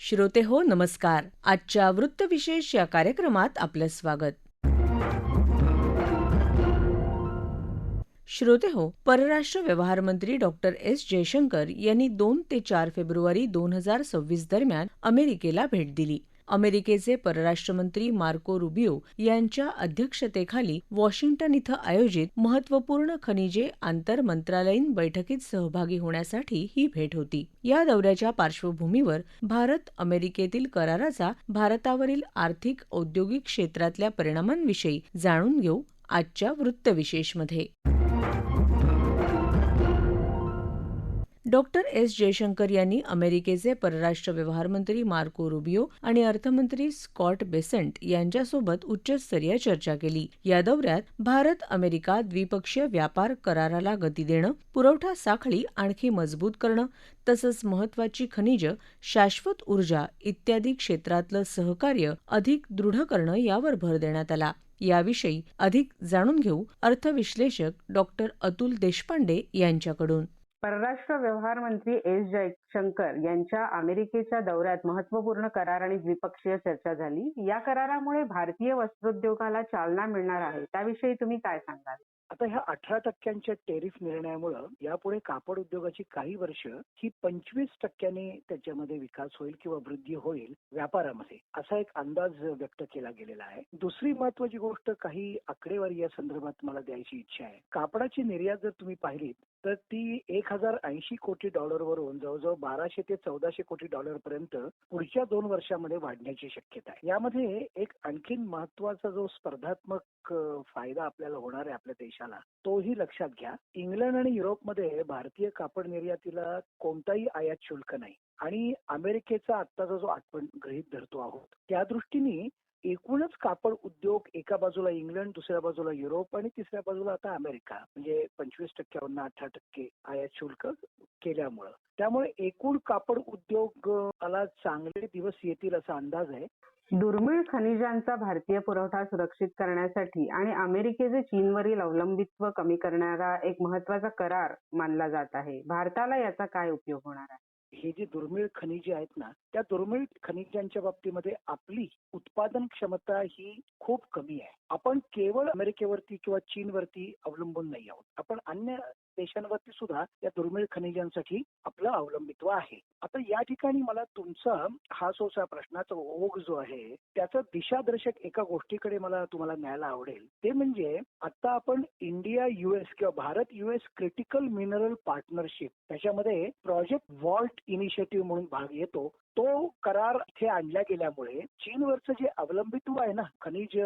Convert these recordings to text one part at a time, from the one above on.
श्रोते हो नमस्कार. आजच्या वृत्तविशेष या कार्यक्रमात आपलं स्वागत. श्रोते हो, परराष्ट्र व्यवहार मंत्री डॉक्टर एस जयशंकर यांनी 2 ते 4 फेब्रुवारी 2026 दरम्यान अमेरिकेला भेट दिली. अमेरिकेचे परराष्ट्रमंत्री मार्को रुबियो यांच्या अध्यक्षतेखाली वॉशिंग्टन इथं आयोजित महत्त्वपूर्ण खनिजे आंतरमंत्रालयीन बैठकीत सहभागी होण्यासाठी ही भेट होती. या दौऱ्याच्या पार्श्वभूमीवर भारत अमेरिकेतील कराराचा भारतावरील आर्थिक औद्योगिक क्षेत्रातल्या परिणामांविषयी जाणून घेऊ आजच्या वृत्तविशेषमध्ये. डॉक्टर एस जयशंकर यांनी अमेरिकेचे परराष्ट्र व्यवहार मंत्री मार्को रुबियो आणि अर्थमंत्री स्कॉट बेसेंट यांच्यासोबत उच्चस्तरीय चर्चा केली. या दौऱ्यात भारत अमेरिका द्विपक्षीय व्यापार कराराला गती देणं, पुरवठा साखळी आणखी मजबूत करणं तसंच महत्त्वाची खनिजं, शाश्वत ऊर्जा इत्यादी क्षेत्रातलं सहकार्य अधिक दृढ करणं यावर भर देण्यात आला. याविषयी अधिक जाणून घेऊ अर्थविश्लेषक डॉक्टर अतुल देशपांडे यांच्याकडून. परराष्ट्र व्यवहार मंत्री एस जयशंकर यांच्या अमेरिकेच्या दौऱ्यात महत्त्वपूर्ण करार आणि द्विपक्षीय चर्चा झाली. या करारामुळे भारतीय वस्त्रोद्योगाला चालना मिळणार आहे, त्याविषयी तुम्ही काय सांगाल? आता ह्या 18% टेरिफ निर्णयामुळं यापुढे कापड उद्योगाची काही वर्ष ही 25% त्याच्यामध्ये विकास होईल किंवा वृद्धी होईल व्यापारामध्ये, असा एक अंदाज व्यक्त केला गेलेला आहे. दुसरी महत्वाची गोष्ट, काही आकडेवारी या संदर्भात मला द्यायची इच्छा आहे. कापडाची निर्यात जर तुम्ही पाहिलीत तर ती 1080 कोटी डॉलरवरून जवळजवळ 1200 ते 1400 कोटी डॉलर पर्यंत पुढच्या 2 वर्षामध्ये वाढण्याची शक्यता आहे. यामध्ये एक आणखीन महत्वाचा जो स्पर्धात्मक फायदा आपल्याला होणार आहे आपल्या देशाला, तोही लक्षात घ्या. इंग्लंड आणि युरोपमध्ये भारतीय कापड निर्यातीला कोणताही आयात शुल्क नाही आणि अमेरिकेचा आत्ताचा जो आपण गृहीत धरतो आहोत, त्या दृष्टीने एकूणच कापड उद्योग एका बाजूला इंग्लंड, दुसऱ्या बाजूला युरोप आणि तिसऱ्या बाजूला आता अमेरिका, म्हणजे 25% 18% आयात शुल्क केल्यामुळं, त्यामुळे एकूण कापड उद्योगाला चांगले दिवस येतील असा अंदाज आहे. दुर्मिळ खनिजांचा भारतीय पुरवठा सुरक्षित करण्यासाठी आणि अमेरिकेचे चीनवरील अवलंबित्व कमी करणारा एक महत्वाचा करार मानला जात आहे. भारताला याचा काय उपयोग होणार आहे? हे जे दुर्मिळ खनिजे आहेत ना, त्या दुर्मिळ खनिजांच्या बाबतीमध्ये आपली उत्पादन क्षमता ही खूप कमी आहे. आपण केवळ अमेरिकेवरती किंवा चीनवरती अवलंबून नाही आहोत. आपण अन्य देशांवरती सुद्धा या दुर्मिळ खनिजांसाठी आपलं अवलंबित्व आहे. आता या ठिकाणी मला तुमचा हा जो प्रश्नाचा ओघ जो आहे त्याचं दिशादर्शक एका गोष्टीकडे मला तुम्हाला न्यायला आवडेल. ते म्हणजे आता आपण इंडिया US किंवा Bharat US critical mineral partnership, त्याच्यामध्ये प्रोजेक्ट वॉल्ट इनिशिएटिव्ह म्हणून भाग येतो. तो करार इथे आणला गेल्यामुळे चीनवरचं जे अवलंबित्व आहे ना खनिज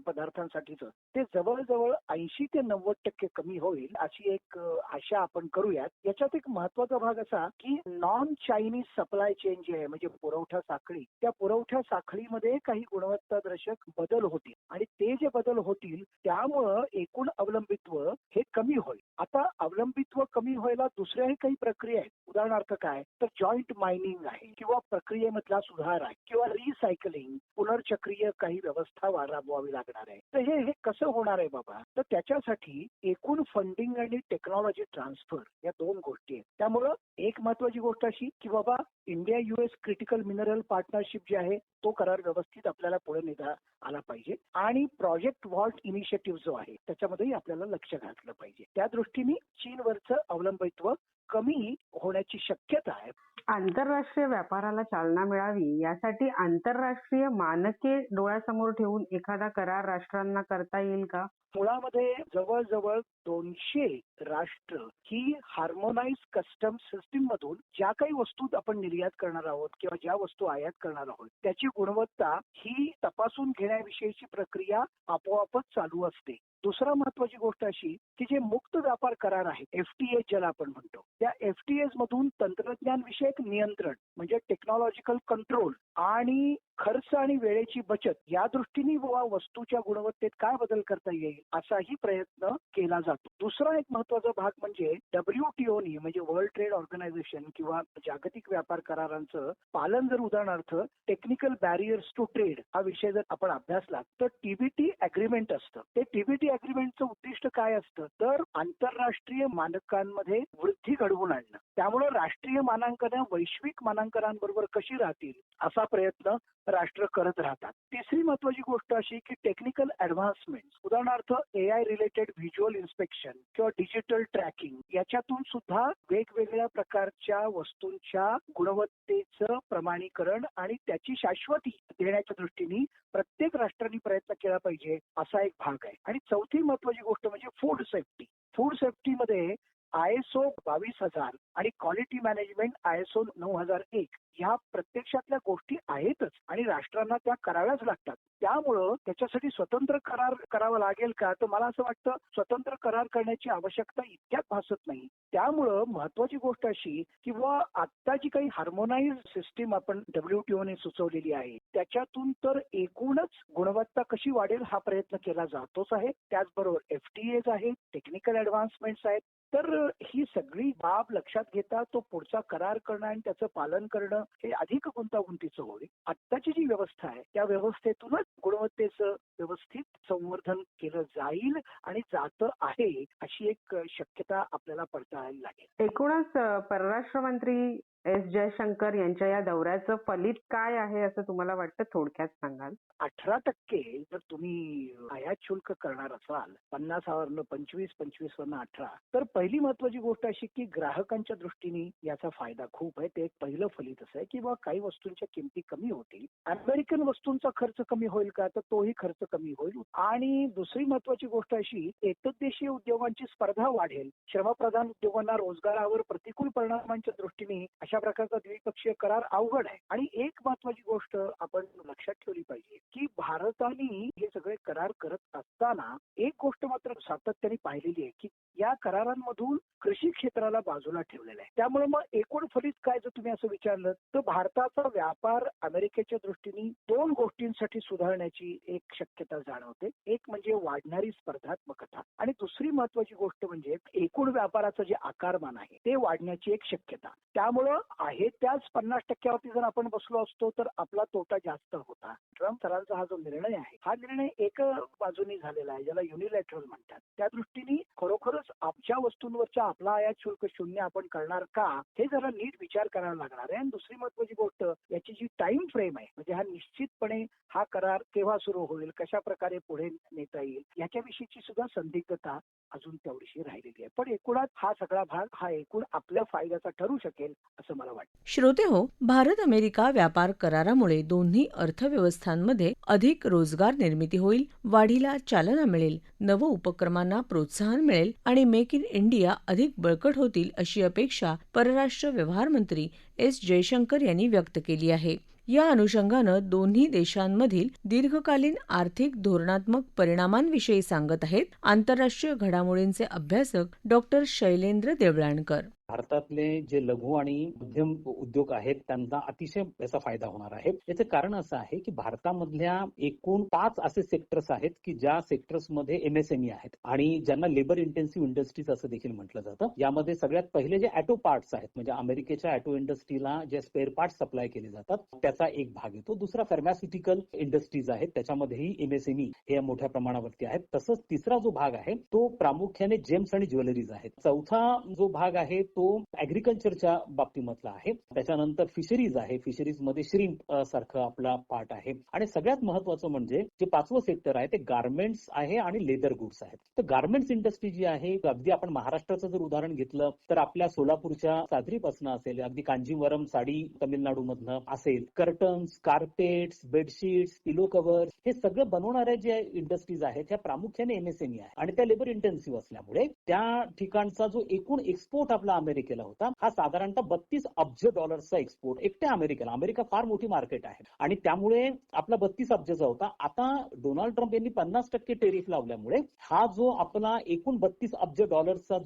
पदार्थांसाठीचं, ते जवळजवळ 80 ते 90% कमी होईल अशी एक आशा आपण करूयात. याच्यात एक महत्वाचा भाग असा की नॉन चायनीज सप्लाय चेन जे आहे, म्हणजे पुरवठा साखळी, त्या पुरवठा साखळीमध्ये काही गुणवत्तादर्शक बदल होतील आणि ते जे बदल होतील त्यामुळं एकूण अवलंबित्व हे कमी होईल. आता अवलंबित्व कमी व्हायला दुसऱ्याही काही प्रक्रिया आहेत. उदाहरणार्थ काय तर जॉईंट मायनिंग आहे किंवा प्रक्रियेमधला सुधार आहे किंवा रिसायकलिंग, पुनर्चक्रीय काही व्यवस्था राबवावी लागणार आहे. तर हे कसं होणार आहे बाबा, तर त्याच्यासाठी एकूण फंडिंग आणि टेक्नॉलॉजी ट्रान्सफर या 2 गोष्टी आहेत. त्यामुळं एक महत्वाची गोष्ट अशी की बाबा India US critical mineral partnership जे आहे तो करार व्यवस्थित आपल्याला पुढे नेता आला पाहिजे आणि प्रोजेक्ट वॉल्ट इनिशिएटिव्ह जो आहे त्याच्यामध्येही आपल्याला लक्ष घातलं पाहिजे. त्या दृष्टीने चीनवरचं अवलंबित्व कमी होण्याची शक्यता आहे. आंतरराष्ट्रीय व्यापाराला चालना मिळावी यासाठी आंतरराष्ट्रीय मानके डोळ्यासमोर ठेवून एखादा करार राष्ट्रांना करता येईल का? मुळामध्ये जवळजवळ 200 राष्ट्र ही हार्मोनाइज कस्टम सिस्टीम मधून ज्या काही वस्तू आपण निर्यात करणार आहोत किंवा ज्या वस्तू आयात करणार आहोत त्याची गुणवत्ता ही तपासून घेण्याविषयीची प्रक्रिया आपोआपच चालू असते. दुसरा महत्वाची गोष्ट अशी की जे मुक्त व्यापार करार आहेत, FTA ज्याला आपण म्हणतो, त्या FTAs मधून तंत्रज्ञान विषयक नियंत्रण म्हणजे टेक्नॉलॉजिकल कंट्रोल आणि खर्च आणि वेळेची बचत या दृष्टीने वस्तूच्या गुणवत्तेत काय बदल करता येईल असाही प्रयत्न केला जातो. दुसरा एक महत्वाचा भाग म्हणजे WTOनी म्हणजे वर्ल्ड ट्रेड ऑर्गनायझेशन किंवा जागतिक व्यापार करारांचं पालन जर उदाहरणार्थ टेक्निकल बॅरियर्स टू ट्रेड हा विषय जर आपण अभ्यासला तर TBT अग्रीमेंट असतं. ते TBT अग्रीमेंटचं उद्दिष्ट काय असतं तर आंतरराष्ट्रीय मानकांमध्ये वृद्धी घडवून आणणं. त्यामुळे राष्ट्रीय मानांकनं वैश्विक मानांकनांबरोबर कशी राहतील असा प्रयत्न राष्ट्र करत राहतात. तिसरी महत्वाची गोष्ट अशी की टेक्निकल ऍडव्हान्समेंट उदाहरणार्थ AI रिलेटेड व्हिज्युअल इन्स्पेक्शन किंवा डिजिटल ट्रॅकिंग याच्यातून सुद्धा वेगवेगळ्या प्रकारच्या वस्तूंच्या गुणवत्तेचं प्रमाणीकरण आणि त्याची शाश्वती देण्याच्या दृष्टीने प्रत्येक राष्ट्रांनी प्रयत्न केला पाहिजे असा एक भाग आहे. आणि चौथी महत्वाची गोष्ट म्हणजे फूड सेफ्टी. फूड सेफ्टीमध्ये ISO 22,000 आणि क्वालिटी मॅनेजमेंट ISO 9001 ह्या प्रत्यक्षातल्या गोष्टी आहेतच आणि राष्ट्रांना त्या कराव्याच लागतात. त्यामुळं त्याच्यासाठी स्वतंत्र करार करावा लागेल का तर मला असं वाटतं स्वतंत्र करार करण्याची आवश्यकता इतक्यात भासत नाही. त्यामुळं महत्वाची गोष्ट अशी किंवा आता जी काही हार्मोनाइज सिस्टीम आपण WTOने सुचवलेली आहे त्याच्यातून तर एकूणच गुणवत्ता कशी वाढेल हा प्रयत्न केला जातोच आहे. त्याचबरोबर FTAs आहेत, टेक्निकल ऍडव्हान्समेंट्स आहेत. तर ही सगळी बाब लक्षात घेता तो पुढचा करार करणं आणि त्याचं पालन करणं हे अधिक गुंतागुंतीचं होईल. आत्ताची जी व्यवस्था आहे त्या व्यवस्थेतूनच गुणवत्तेचं व्यवस्थित संवर्धन केलं जाईल आणि जातं आहे अशी एक शक्यता आपल्याला पडताळावी लागेल. एकूणच परराष्ट्र मंत्री S जयशंकर यांच्या या दौऱ्याचं फलित काय आहे असं तुम्हाला वाटतं थोडक्यात सांगाल? 18% जर तुम्ही आयात शुल्क करणार असाल 50,000 25, 25 वरनं 18 तर पहिली महत्वाची गोष्ट अशी की ग्राहकांच्या दृष्टीने याचा फायदा खूप आहे. ते एक पहिलं फलित असं आहे की बा काही वस्तूंच्या किमती कमी होतील. अमेरिकन वस्तूंचा खर्च कमी होईल का तर तोही खर्च कमी होईल. आणि दुसरी महत्वाची गोष्ट अशी एतद्देशीय उद्योगांची स्पर्धा वाढेल. श्रमप्रधान उद्योगांना रोजगारावर प्रतिकूल परिणामांच्या दृष्टीने अशा प्रकारचा द्विपक्षीय करार अवघड आहे. आणि एक महत्वाची गोष्ट आपण लक्षात ठेवली पाहिजे की भारताने हे सगळे करार करत असताना एक गोष्ट मात्र सातत्याने पाहिलेली आहे की या करारांमधून कृषी क्षेत्राला बाजूला ठेवलेलं आहे. त्यामुळे मग एकूण फलित काय जर तुम्ही असं विचारलं तर भारताचा व्यापार अमेरिकेच्या दृष्टीने दोन गोष्टींसाठी सुधारण्याची एक शक्यता जाणवते. एक म्हणजे वाढणारी स्पर्धात्मकता आणि दुसरी महत्वाची गोष्ट म्हणजे एकूण व्यापाराचं जे आकारमान आहे ते वाढण्याची एक शक्यता. त्यामुळं आहे त्याच 50% जर आपण बसलो असतो तर आपला तोटा जास्त होता. ट्रम्प सरांचा हा जो निर्णय आहे हा निर्णय एक बाजूनी झालेला आहे ज्याला युनिलॅटरल म्हणतात. त्या दृष्टीने खरोखरच आमच्या वस्तूंवरच्या आपला आयात शुल्क शून्य आपण करणार का हे जरा नीट विचार करायला लागणार आहे. आणि दुसरी महत्वाची गोष्ट याची जी टाइम फ्रेम आहे म्हणजे हा निश्चितपणे हा करार केव्हा सुरू होईल कशा प्रकारे पुढे नेता येईल याच्याविषयीची सुद्धा संदिग्धता अजून तेवढीशी राहिलेली आहे. पण एकूणात हा सगळा भाग हा एकूण आपल्या फायद्याचा ठरू शकेल असं मला वाटतं. श्रोते हो, भारत अमेरिका व्यापार करारामुळे दोन्ही अर्थव्यवस्थांमध्ये अधिक रोजगार निर्मिती होईल, वाढीला चालना मिळेल, नव उपक्रमांना प्रोत्साहन मिळेल आणि मेक इन इंडिया अधिक बळकट होतील अशी अपेक्षा परराष्ट्र व्यवहार मंत्री S जयशंकर यांनी व्यक्त केली आहे. या अनुषंगानं दोन्ही देशांमधील दीर्घकालीन आर्थिक धोरणात्मक परिणामांविषयी सांगत आहेत आंतरराष्ट्रीय घडामोडींचे अभ्यासक डॉक्टर शैलेंद्र देवळाणकर. भारतातले जे लघु आणि मध्यम उद्योग आहेत त्यांना अतिशय याचा फायदा होणार आहे. याचं कारण असं आहे की भारतामधल्या एकूण 5 असे सेक्टर्स आहेत की ज्या सेक्टर्समध्ये MSME आहेत आणि ज्यांना लेबर इंटेन्सिव्ह इंडस्ट्रीज असं देखील म्हटलं जातं. यामध्ये सगळ्यात पहिले जे ऑटो पार्ट्स आहेत म्हणजे अमेरिकेच्या ऑटो इंडस्ट्रीला जे स्पेअर पार्ट्स सप्लाय केले जातात त्याचा एक भाग येतो. दुसरा फार्मास्युटिकल इंडस्ट्रीज आहेत त्याच्यामध्येही MSME हे मोठ्या प्रमाणावरती आहेत. तसंच तिसरा जो भाग आहे तो प्रामुख्याने जेम्स आणि ज्वेलरीज आहेत. चौथा जो भाग आहे तो ऍग्रिकल्चरच्या बाबतीमधला आहे. त्याच्यानंतर फिशरीज आहे. फिशरीज मध्ये श्रिम्प सारखं आपला पार्ट आहे. आणि सगळ्यात महत्वाचं म्हणजे जे 5वं सेक्टर आहे ते गार्मेंट्स आहे आणि लेदर गुड्स आहेत. तर गार्मेंट्स इंडस्ट्री जी आहे अगदी आपण महाराष्ट्राचं जर उदाहरण घेतलं तर आपल्या सोलापूरच्या सादरीपासून असेल अगदी कांजीवरम साडी तमिळनाडूमधनं असेल कर्टन्स, कार्पेट्स, बेडशीट्स, पिलो कव्हर हे सगळं बनवणाऱ्या ज्या इंडस्ट्रीज आहेत त्या प्रामुख्याने MSME आहे आणि त्या लेबर इंटेन्सिव्ह असल्यामुळे त्या ठिकाणचा जो एकूण एक्सपोर्ट आपला अमेरिकेला होता, हा साधारणतः $32 अब्ज एक्सपोर्ट एकट्या अमेरिकेला. अमेरिका फार मोठी मार्केट आहे आणि त्यामुळे आपला 32 अब्जचा होता. आता डोनाल्ड ट्रम्प यांनी 50% टेरिफ लावल्यामुळे हा जो आपला एकूण $32 अब्ज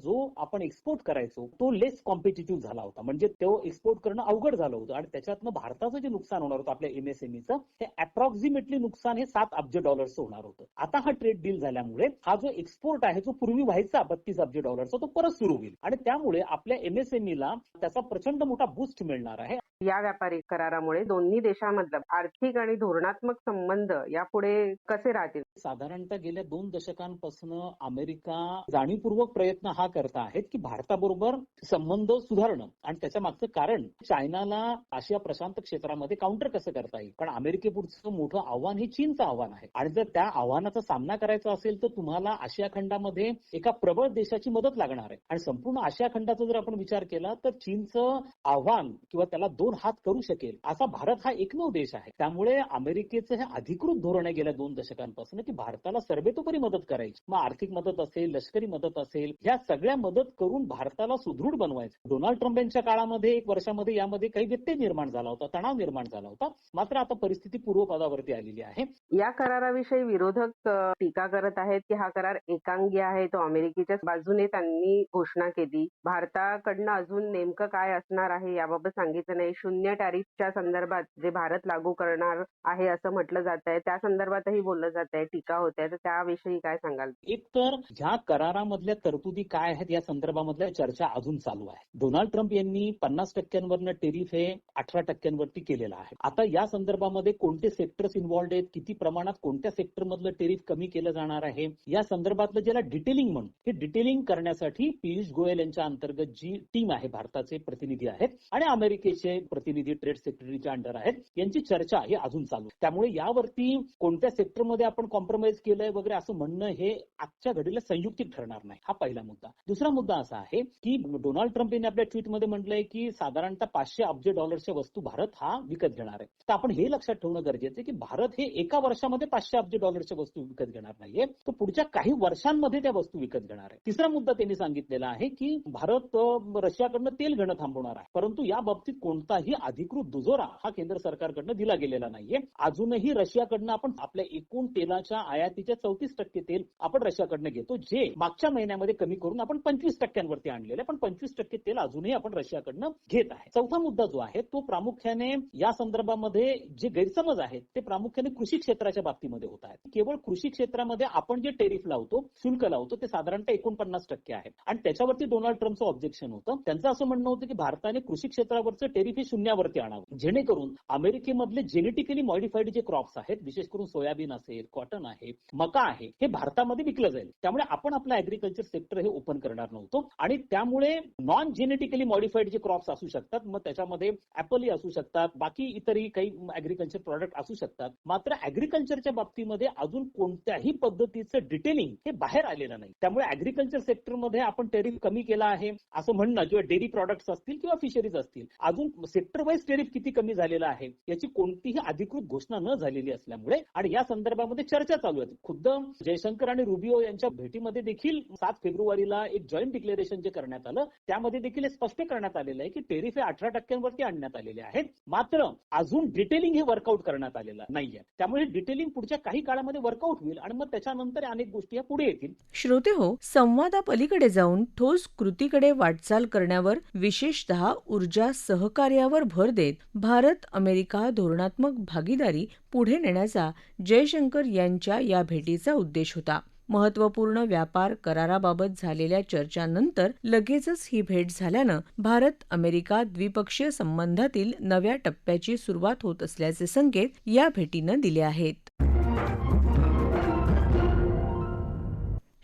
जो आपण एक्सपोर्ट करायचो तो लेस कॉम्पिटिटिव्ह झाला होता. म्हणजे तो एक्सपोर्ट करणं अवघड झालं होतं आणि त्याच्यातनं भारताचं जे नुकसान होणार होतं आपल्या एमएसएमईचं हे अप्रॉक्सिमेटली नुकसान हे $7 अब्ज होणार होतं. आता हा ट्रेड डील झाल्यामुळे हा जो एक्सपोर्ट आहे जो पूर्वी व्हायचा $32 अब्ज तो परत सुरू होईल आणि त्यामुळे आपल्या एमएसएमईला त्याचा प्रचंड मोठा बूस्ट मिळणार आहे. या व्यापारी करारामुळे दोन्ही देशांमधलं आर्थिक आणि धोरणात्मक संबंध यापुढे कसे राहतील? साधारणतः गेल्या 2 दशकांपासून अमेरिका जाणीवपूर्वक प्रयत्न हा करत आहेत की भारताबरोबर संबंध सुधारणं आणि त्याच्या मागचं कारण चायनाला आशिया प्रशांत क्षेत्रामध्ये काउंटर कसं करता येईल. कारण अमेरिकेपुढचं मोठं आव्हान हे चीनचं आव्हान आहे आणि जर त्या आव्हानाचा सामना करायचा असेल तर तुम्हाला आशिया खंडामध्ये एका प्रबळ देशाची मदत लागणार आहे आणि संपूर्ण आशिया खंडाचा जर आपण विचार केला तर चीनचं आव्हान किंवा त्याला 2 हात करू शकेल असा भारत हा एकमेव देश आहे. त्यामुळे अमेरिकेचं हे अधिकृत धोरण आहे गेल्या 2 दशकांपासून की भारताला सर्वेतोपरी मदत करायची. मग आर्थिक मदत असेल, लष्करी मदत असेल, ह्या सगळ्या मदत करून भारताला सुदृढ बनवायचं. डोनाल्ड ट्रम्प यांच्या काळामध्ये 1 वर्षामध्ये यामध्ये काही व्यत्यय निर्माण झाला होता, तणाव निर्माण झाला होता. मात्र आता परिस्थिती पूर्वपदावरती आलेली आहे. या कराराविषयी विरोधक टीका करत आहेत की हा करार एकांगी आहे. तो अमेरिकेच्या बाजूने त्यांनी घोषणा केली. भारताकडनं अजून नेमकं काय असणार आहे याबाबत सांगितलं नाही. शून्य टॅरिफच्या संदर्भात जे भारत लागू करणार आहे असं म्हटलं जात आहे, त्या संदर्भातही बोललं जात आहे, टीका होत आहे. तर त्याविषयी काय सांगाल? एक तर ह्या करारामधल्या तरतुदी काय आहेत या संदर्भामधल्या चर्चा अजून चालू आहे. डोनाल्ड ट्रम्प यांनी 50% टेरिफ हे 18% केलेलं आहे. आता या संदर्भामध्ये कोणते सेक्टर्स इन्व्हॉल्ड आहेत, किती प्रमाणात कोणत्या सेक्टरमधलं टेरिफ कमी केलं जाणार आहे या संदर्भातलं ज्याला डिटेलिंग म्हणून हे डिटेलिंग करण्यासाठी पियुष गोयल यांच्या अंतर्गत जी टीम आहे, भारताचे प्रतिनिधी आहेत आणि अमेरिकेचे प्रतिनिधी ट्रेड सेक्रेटरीच्या अंडर आहेत, यांची चर्चा ही अजून चालू. त्यामुळे यावरती कोणत्या सेक्टरमध्ये आपण कॉम्प्रोमाइज केलंय वगैरे असं म्हणणं हे आजच्या घडीला संयुक्तिक ठरणार नाही. हा पहिला मुद्दा. दुसरा मुद्दा असा आहे की डोनाल्ड ट्रम्प यांनी आपल्या ट्विटमध्ये म्हटलंय की साधारणतः $500 अब्ज वस्तू भारत हा विकत घेणार आहे. तर आपण हे लक्षात ठेवणं गरजेचं आहे की भारत हे एका वर्षामध्ये $500 अब्ज वस्तू विकत घेणार नाहीये, तो पुढच्या काही वर्षांमध्ये त्या वस्तू विकत घेणार आहे. तिसरा मुद्दा त्यांनी सांगितलेला आहे की भारत रशियाकडनं तेल घेणं थांबवणार आहे, परंतु या बाबतीत कोणताही अधिकृत दुजोरा हा केंद्र सरकारकडनं दिला गेलेला नाहीये. अजूनही रशियाकडनं आपण आपल्या एकूण तेलाच्या आयातीच्या 34% तेल आपण रशियाकडनं घेतो, जे मागच्या महिन्यामध्ये कमी करून आपण 25% आणलेलं आहे, पण 25% तेल अजूनही आपण रशियाकडनं घेत आहे. चौथा मुद्दा जो आहे तो प्रामुख्याने या संदर्भामध्ये जे गैरसमज आहेत ते प्रामुख्याने कृषी क्षेत्राच्या बाबतीमध्ये होत आहेत. केवळ कृषी क्षेत्रामध्ये आपण जे टेरिफ लावतो, शुल्क लावतो, ते साधारणतः 49% आहे आणि त्याच्यावरती डोनाल्ड ट्रम्पचं ऑब्जेक्शन होतं. त्यांचं असं म्हणणं होतं की भारताने कृषी क्षेत्रावरचं टेरिफ हे शून्यावरती आणावं, जेणेकरून अमेरिकेमधले जेनेटिकली मॉडिफाईड जे क्रॉप्स आहेत, विशेष करून सोयाबीन असेल, कॉटन आहे, मका आहे, हे भारतामध्ये विकलं जाईल. त्यामुळे आपण आपलं ऍग्रिकल्चर सेक्टर हे ओपन करणार नव्हतो आणि त्यामुळे नॉन जेनेटिकली मॉडिफाईड जे क्रॉप्स असू शकतात, मग त्याच्यामध्ये ऍपलही असू शकतात, बाकी इतरही काही ऍग्रिकल्चर प्रॉडक्ट असू शकतात. मात्र ऍग्रिकल्चरच्या बाबतीमध्ये अजून कोणत्याही पद्धतीचं डिटेलिंग हे बाहेर आलेलं नाही. त्यामुळे ऍग्रिकल्चर सेक्टरमध्ये आपण टेरिफ कमी केला आहे असं म्हणणं, किंवा डेअरी प्रॉडक्ट्स असतील किंवा फिशरीज असतील, अजून सेक्टर वाईज टेरिफ किती कमी झालेलं आहे याची कोणतीही अधिकृत घोषणा न झालेली असल्यामुळे आणि या संदर्भामध्ये चर्चा चालू आहे. खुद्द जयशंकर आणि रुबियो यांच्या भेटीमध्ये देखील 7 फेब्रुवारीला एक जॉईंट डिक्लेरेशन जे करण्यात आलं त्यामध्ये देखील हे स्पष्ट करण्यात आलेलं आहे की टेरिफ हे 18% आणण्यात आलेले आहेत, मात्र अजून डिटेलिंग हे वर्कआउट करण्यात आलेलं नाहीये. त्यामुळे डिटेलिंग पुढच्या काही काळामध्ये वर्कआउट होईल आणि मग त्याच्यानंतर अनेक गोष्टी या पुढे येतील. श्रोते हो, संवादापलीकडे जाऊन ठोस कृतीकडे वाटचाल करण्यावर, विशेषतः ऊर्जा सहकार्यावर भर देत भारत अमेरिका धोरणात्मक भागीदारी पुढे नेण्याचा जयशंकर यांच्या या भेटीचा उद्देश होता. महत्त्वपूर्ण व्यापार कराराबाबत झालेल्या चर्चांनंतर लगेचच ही भेट झाल्यानं भारत अमेरिका द्विपक्षीय संबंधातील नव्या टप्प्याची सुरुवात होत असल्याचे संकेत या भेटीनं दिले आहेत.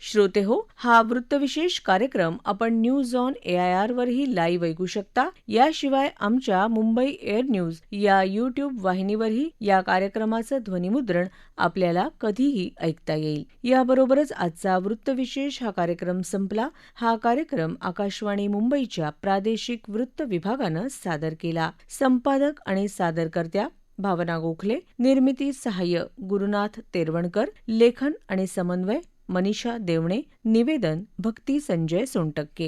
श्रोते हो, हा वृत्तविशेष कार्यक्रम आपण न्यूज ऑन AIR वरही लाईव्ह ऐकू शकता. याशिवाय आमच्या मुंबई एअर न्यूज या YouTube वाहिनीवरही या कार्यक्रमाचं ध्वनिमुद्रण आपल्याला कधीही ऐकता येईल. याबरोबरच आजचा वृत्तविशेष हा कार्यक्रम संपला. हा कार्यक्रम आकाशवाणी मुंबईच्या प्रादेशिक वृत्त विभागानं सादर केला. संपादक आणि सादरकर्त्या भावना गोखले, निर्मिती सहाय्य गुरुनाथ तेरवणकर, लेखन आणि समन्वय मनीषा देवणे, निवेदन भक्ती संजय सोनटक्के.